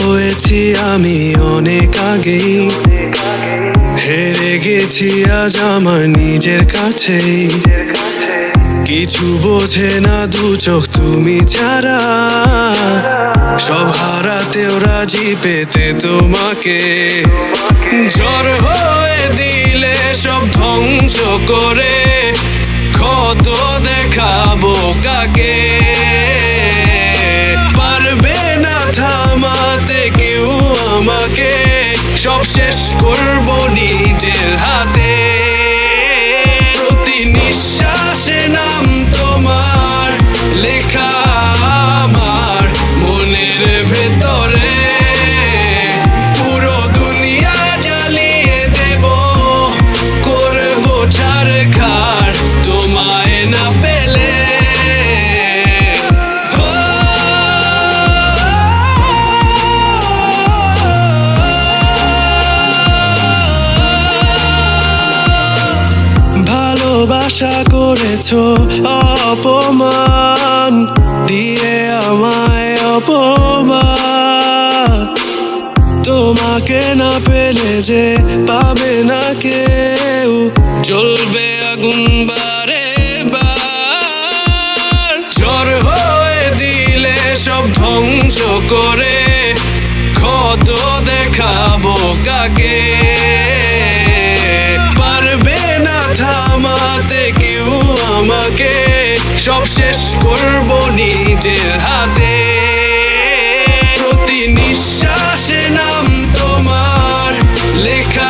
হয়েছি আমি অনেক আগেই, হেরে গেছি আজ আমার নিজের কাছেই। কিছু বোঝে না দু চোখ তুমি ছাড়া, সব হারাতেও রাজি পেতে তোমাকে। ঝড় হয়ে দিলে সব ধ্বংস করে, ক্ষত দেখাবো কাকে? পারবে না থামাতে কেউ আমাকে, সব শেষ করবো নিজের হাতে। প্রতি নিঃশ্বাসে নাম তোমার লেখা আমার মনের ভেতরে। পুরো দুনিয়া জ্বালিয়ে দেব, করবো ছারখার তোমায় না পেলে। ভালোবাসা করেছো অপমান দিয়ে আমায় অপমান। তোমাকে না পেলে যে পাবে না কেউ, জ্বলবে আগুন বারে বার। ঝড় হয়ে দিলে সব ধ্বংস করে, ক্ষত দেখাবো কাকে? পারবে না থামাতে কেউ আমাকে, সব শেষ করবো নিজের হাতে। প্রতি নিঃশ্বাসে নাম তোমার লেখা